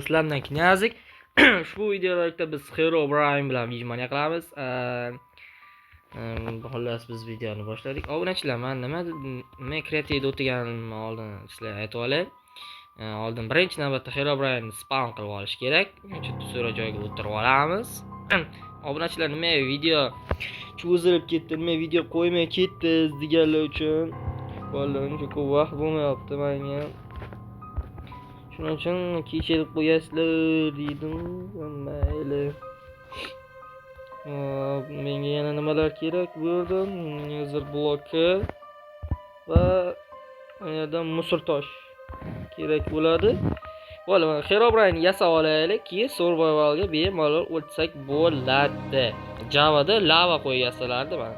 Sizlardan Knyazik. Ushbu videoda biz Herobrine bilan vijmaniya qilamiz. Xullas biz videoni boshladik. Obunachilar, men nima kreativda o'tganimni oldin sizlarga aytib olay. Oldin birinchi navbatda Herobrine spawn qilib olish kerak. Uchinchi so'ra joyiga o'tirib olamiz. Obunachilar, nima video cho'zilib ketdi, nima video qo'ymay ketdi deganlar uchun vallahi uncha ko'p vaqt bo'lmayapti menga. Shuning uchun kechirib qo'yasizlar dedim. Mayli. Menga yana nimalar kerak bo'ldi? Nether bloki va yerdan musor tosh kerak bo'ladi. Bo'ldi, mana Herobrine yasab olaylik, keyin survivalga bemalol o'tsak bo'ladi. Javada lava qo'yasalardi mana.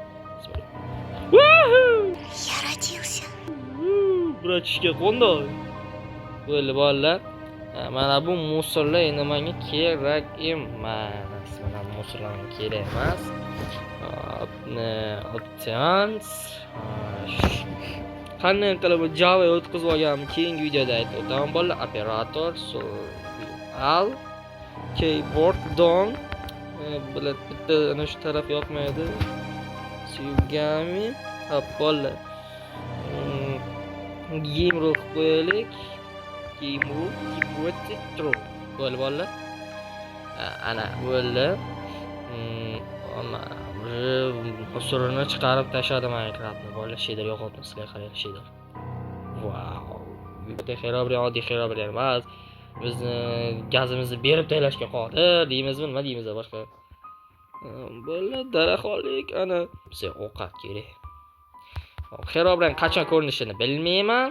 Yaratился. Bratishga qo'ndi. Bo'ldi bolalar. Mana bu musorlar endi menga kerak emas. Mana musorlar kerak emas. Options. Qanday qilib Java o'tkazib olganimni keyingi videoda aytib o'taman bolalar. Operator, survival, keyboard down. Bitta ana shu taraf yoqmaydi. Sugami, bolalar. Game rule qo'yaylik. Keyboard true. Bo'ldi bolalar. Ana bo'ldi. Musorni chiqarib tashladim Minecraftni. Bolalar shader yo'qotdim, sizlar qarang shader. Wow. Bitta Herobrine oddiy Herobrine emas. Biz gazimizni berib taylashga qodir deymizmi, nima deymiz boshqa? Bolalar daraxonlik ana bizga ovqat kerak. Herobrine qachon ko'rinishini bilmayman.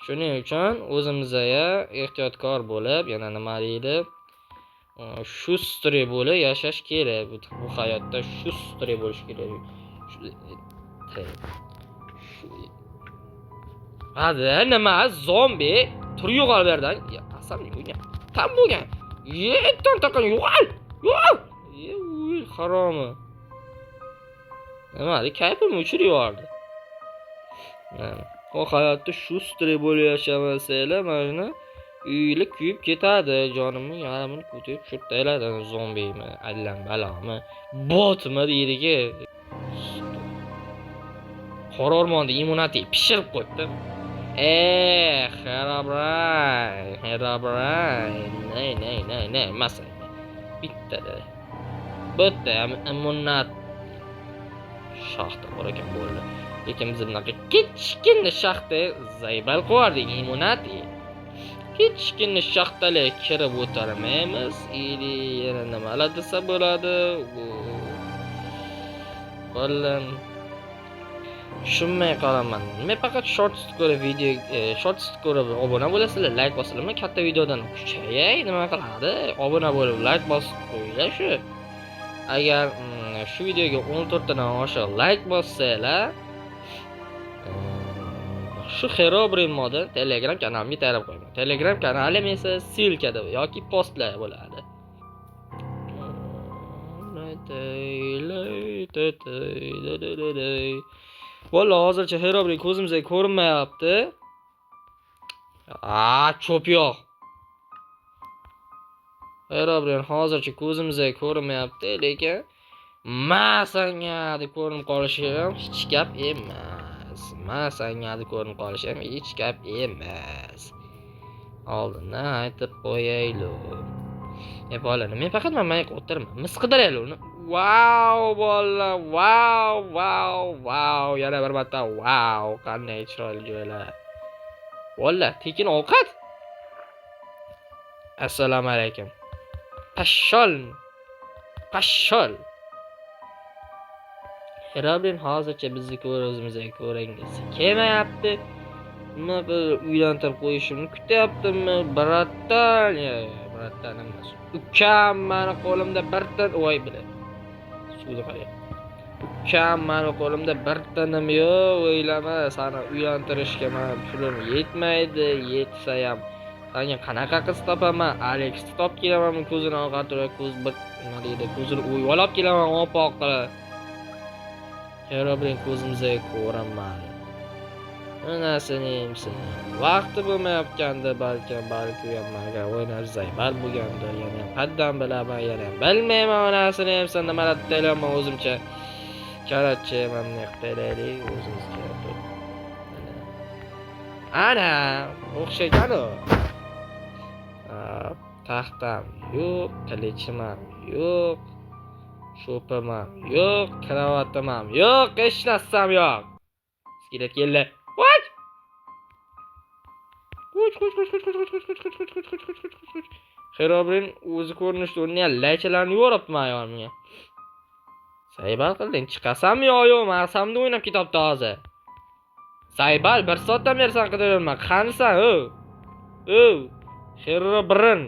Shuning uchun o'zimizga ehtiyotkor bo'lib, yana nima deydi? Shustri bo'lib yashash kerak. Bu hayotda shustri bo'lish kerak. Hadi, nima zombi tur yo'qol berdan. Qasamlik bo'lgan. Tam bo'lgan. Yettan taqan yo'qol. Yo'q. Ey, haromi. Nima, kayfim o'chirib yubordi. O hayotda shustri bo'lib yashamasanglar, mana uyli kuyib ketadi. Jonimni yarmini ko'tarib tushirtaylar. Zombimi, allan balomi, botmi deydi-ki. Qora o'rmonda immunity pishirib qo'yibdi. Herobrine. Nay, masa. Bitta immunat shaxta bor ekan bo'ldi. Lekin biz bunaqa kichkina shaxta zaybal qo'yardik immunity. Kichkina shaxtalar kirib o'tirmaymiz. Yana nimalar desa bo'ladi? Bo'ldim. Tushunmay qolaman. Men faqat shorts ko'rib obuna bo'lasizlar, like bosinglar. Katta videodan kuchayay, nima qiladi? Obuna bo'lib, like bosib qo'yinglar shu. Agar shu videoga 14 tadan oshiq like bossanglar, shu Herobrine modi Telegram kanalimga tarab qo'yaman. Telegram kanalim esa silkada yoki postlar bo'ladi. Valla hozircha Herobrine ko'zimizga ko'rinmayapti. Cho'p yo'q. Herobrine hozircha ko'zimizga ko'rinmayapti, lekin masanga deb ko'rinib qolishi ham hech gap emas. Oldindan aytib qo'yaylik. Bolalar, men faqat mana o'tirman. Misqidiraylik uni. Wow bolalar, wow. Yana bir marta wow. Qanday chiroyli joylar. Bolalar, tekin ovqat. Assalomu alaykum. Pashol. Herobrine hozircha bizni o'zimizga ko'ringisi kelmayapti. Nima bir uylantirib qo'yishimni kutyaptimi? Bratdan emas. Ukam meni qo'limda bir tan voy bilan. Suvni qarang. Ukam meni qo'limda bir tanim yo'q, o'ylama, seni uylantirishga men pulim yetmaydi, yetsa ham Sanki qanaqa qiz topaman? Alex top kelaman, ko'zini oqartirib, nima deydi? Ko'zini o'yvolab kelaman, opoq qilib. Herobrine ko'zimizga ko'rinmadi. Onasining vaqti bo'lmayotganda balki ham menga o'ynar Zaybar bo'lganda yana ham qaddan bilaman, yana ham bilmayman onasini ham sen nimalar deyapman o'zimcha. Karatchi mana qilaylik o'zimizga. Ana, o'xshagan u. Taxtam yo'q, qilichim ham yo'q. Sho'pim ham yo'q, kravatim ham yo'q, hech narsam yo'q. Skelet keldi. What? Xerobrin o'zi ko'rinishda uni laychalarni yuboribdi ayolga. Saybal qilding, chiqasammi yo'q, marsamda o'ynab ketyapti hozir. Saybal 1 soatdan beri sen qidiryapman. Qanisan, o? Xerobrin.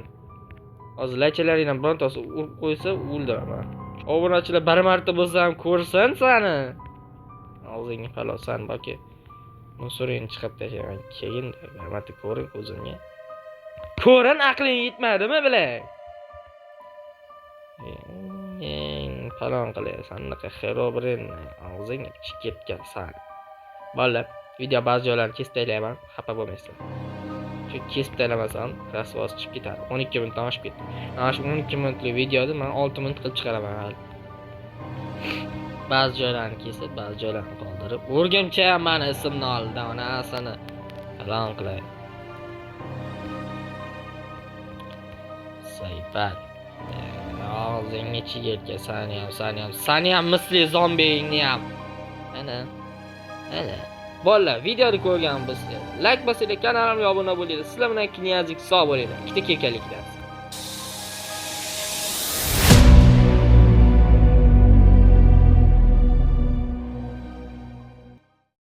Hozir laychalaringdan birontasi urib qo'ysa, o'ldiraman. Obunachilar bir marta bo'lsa ham ko'rsin seni. Og'zingni palosan boki. Musurini chiqib tashlagan keyin bir marta ko'ring ko'zimga. Ko'rin aqling yetmadimi bilay? Falon qilasan, anaqa Xerobrin og'zing chiqib ketgan san. Bolalar, video ba'zi joylarini kesib tashlayman, xafa bo'lmaysiz. Chunki kesib tashlamasam, rasvos chiqib ketadi. 12 minutdan oshib ketdi. Mana shu 12 minutlik videoni men 6 minut qilib chiqaraman hali. Ba'zi joylarini kesib, ba'zi joylarini qoldirib, o'rgimcha ham meni ismni oldi, onasini falon qilay. Sayfat. Og'zingni chigirtga sani ham misli zombingni ham. Ana. Bolalar, videoni ko'rgan bo'lsangiz, like bosinglar, kanalimga obuna bo'linglar. Sizlar bilan Knyazik sog' bo'linglar. Ikkita kekaliklar.